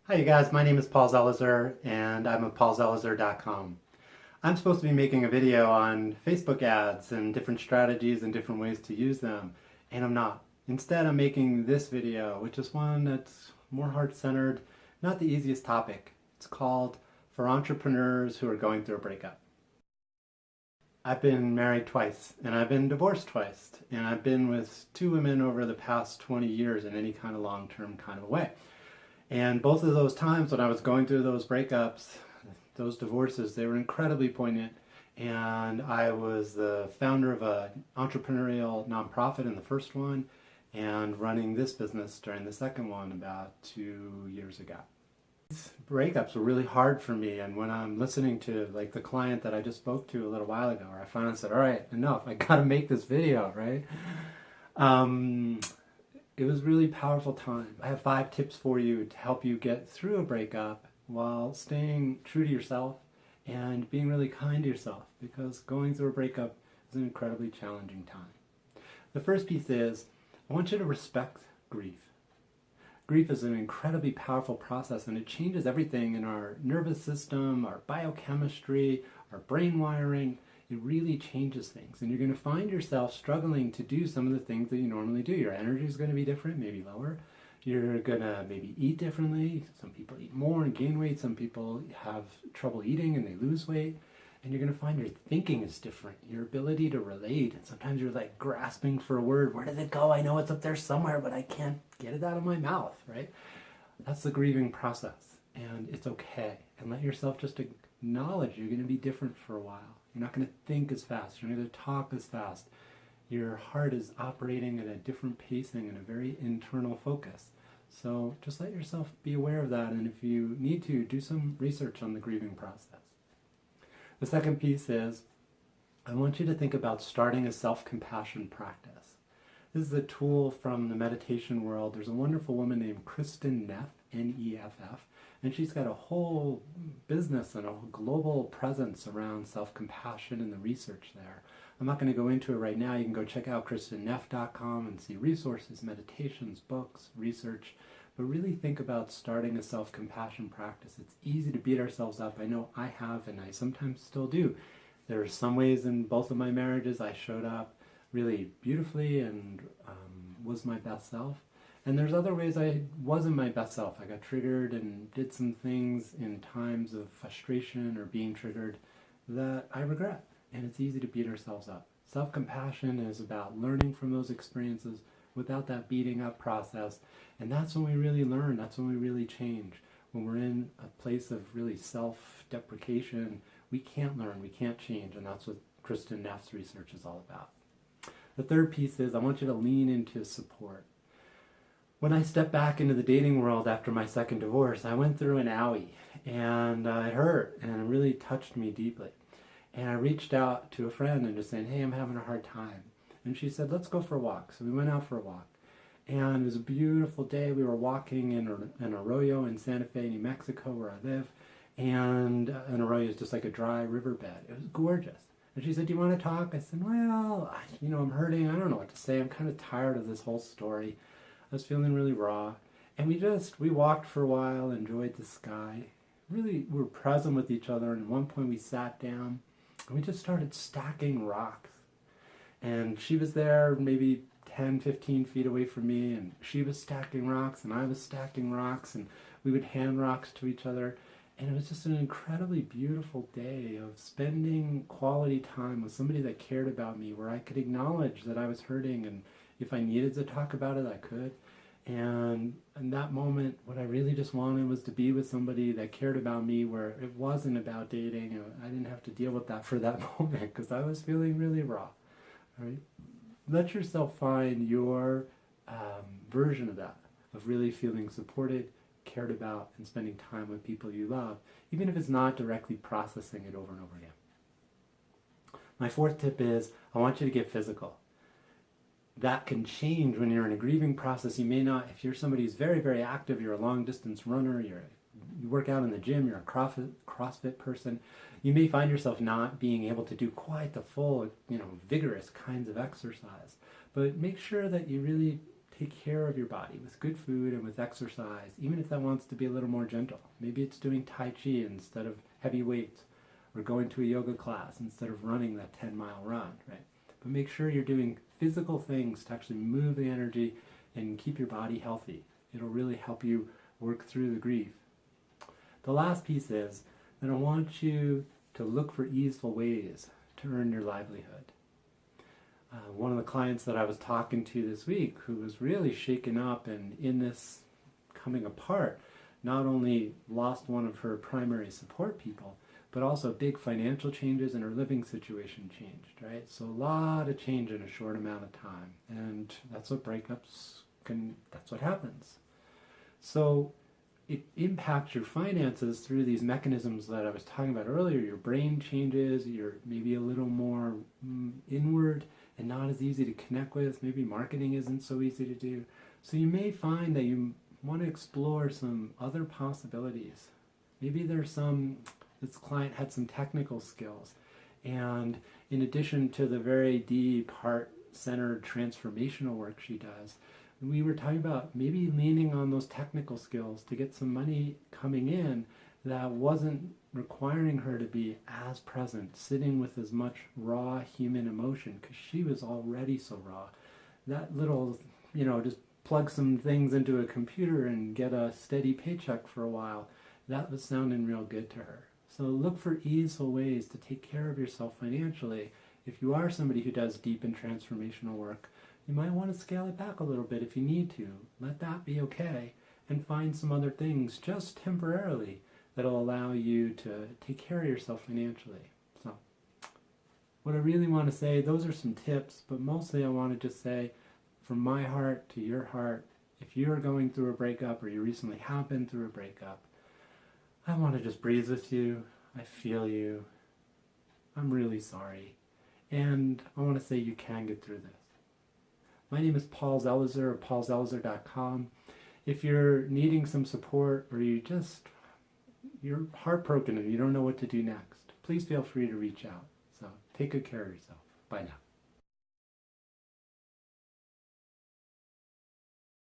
Hi you guys, my name is Paul Zelizer and I'm at paulzelizer.com. I'm supposed to be making a video on Facebook ads and different strategies and different ways to use them, and I'm not. Instead, I'm making this video, which is one that's more heart-centered, not the easiest topic. It's called For Entrepreneurs Who Are Going Through a Breakup. I've been married twice, and I've been divorced twice, and I've been with two women over the past 20 years in any kind of long-term kind of way. And both of those times when I was going through those breakups, those divorces, they were incredibly poignant. And I was the founder of an entrepreneurial nonprofit in the first one and running this business during the second one about 2 years ago. These breakups were really hard for me, and when I'm listening to like the client that I just spoke to a little while ago, I finally said, all right, enough, I gotta make this video, right? It was a really powerful time. I have 5 tips for you to help you get through a breakup while staying true to yourself and being really kind to yourself, because going through a breakup is an incredibly challenging time. The first piece is, I want you to respect grief. Grief is an incredibly powerful process, and it changes everything in our nervous system, our biochemistry, our brain wiring. It really changes things, and you're going to find yourself struggling to do some of the things that you normally do. Your energy is going to be different, maybe lower. You're going to maybe eat differently. Some people eat more and gain weight. Some people have trouble eating and they lose weight. And you're going to find your thinking is different, your ability to relate. And sometimes you're like grasping for a word. Where did it go? I know it's up there somewhere, but I can't get it out of my mouth, right? That's the grieving process, and it's okay. And let yourself just acknowledge you're going to be different for a while. You're not going to think as fast. You're not going to talk as fast. Your heart is operating at a different pacing and a very internal focus. So just let yourself be aware of that, and if you need to, do some research on the grieving process. The second piece is, I want you to think about starting a self-compassion practice. This is a tool from the meditation world. There's a wonderful woman named Kristin Neff, N-E-F-F, and she's got a whole business and a global presence around self-compassion and the research there. I'm not going to go into it right now. You can go check out kristinneff.com and see resources, meditations, books, research. But really think about starting a self-compassion practice. It's easy to beat ourselves up. I know I have, and I sometimes still do. There are some ways in both of my marriages I showed up really beautifully and was my best self. And there's other ways I wasn't my best self. I got triggered and did some things in times of frustration or being triggered that I regret. And it's easy to beat ourselves up. Self-compassion is about learning from those experiences without that beating up process. And that's when we really learn. That's when we really change. When we're in a place of really self-deprecation, we can't learn, we can't change. And that's what Kristin Neff's research is all about. The third piece is, I want you to lean into support. When I stepped back into the dating world after my second divorce, I went through an owie, and it hurt, and it really touched me deeply. And I reached out to a friend and just saying, hey, I'm having a hard time. And she said, let's go for a walk. So we went out for a walk. And it was a beautiful day. We were walking in an arroyo in Santa Fe, New Mexico, where I live. And an arroyo is just like a dry riverbed. It was gorgeous. And she said, do you want to talk? I said, well, I'm hurting. I don't know what to say. I'm kind of tired of this whole story. I was feeling really raw. And we walked for a while, enjoyed the sky. Really, we were present with each other. And at one point we sat down and we just started stacking rocks. And she was there maybe 10, 15 feet away from me, and she was stacking rocks and I was stacking rocks, and we would hand rocks to each other. And it was just an incredibly beautiful day of spending quality time with somebody that cared about me, where I could acknowledge that I was hurting, and if I needed to talk about it, I could. And in that moment, what I really just wanted was to be with somebody that cared about me, where it wasn't about dating. I didn't have to deal with that for that moment because I was feeling really raw. Right? Let yourself find your version of that, of really feeling supported, cared about, and spending time with people you love, even if it's not directly processing it over and over again. My fourth tip is, I want you to get physical. That can change when you're in a grieving process. You may not, if you're somebody who's very, very active, you're a long distance runner, you work out in the gym, you're a CrossFit person, you may find yourself not being able to do quite the full, vigorous kinds of exercise. But make sure that you really take care of your body with good food and with exercise, even if that wants to be a little more gentle. Maybe it's doing Tai Chi instead of heavy weights, or going to a yoga class instead of running that 10-mile run, right? But make sure you're doing physical things to actually move the energy and keep your body healthy. It'll really help you work through the grief. The last piece is that I want you to look for easeful ways to earn your livelihood. One of the clients that I was talking to this week, who was really shaken up and in this coming apart, not only lost one of her primary support people, but also big financial changes in her living situation changed, right? So a lot of change in a short amount of time. And that's what that's what happens. So it impacts your finances through these mechanisms that I was talking about earlier. Your brain changes, you're maybe a little more inward and not as easy to connect with. Maybe marketing isn't so easy to do. So you may find that you want to explore some other possibilities. Maybe this client had some technical skills, and in addition to the very deep, heart-centered transformational work she does, we were talking about maybe leaning on those technical skills to get some money coming in that wasn't requiring her to be as present, sitting with as much raw human emotion, because she was already so raw. That little, just plug some things into a computer and get a steady paycheck for a while, that was sounding real good to her. So look for easeful ways to take care of yourself financially. If you are somebody who does deep and transformational work, you might want to scale it back a little bit if you need to. Let that be okay, and find some other things just temporarily that'll allow you to take care of yourself financially. So what I really want to say, those are some tips, but mostly I want to just say, from my heart to your heart, if you're going through a breakup or you recently have been through a breakup, I want to just breathe with you. I feel you. I'm really sorry. And I want to say you can get through this. My name is Paul Zelizer of paulzelizer.com. If you're needing some support or you're heartbroken and you don't know what to do next, please feel free to reach out. So take good care of yourself. Bye now.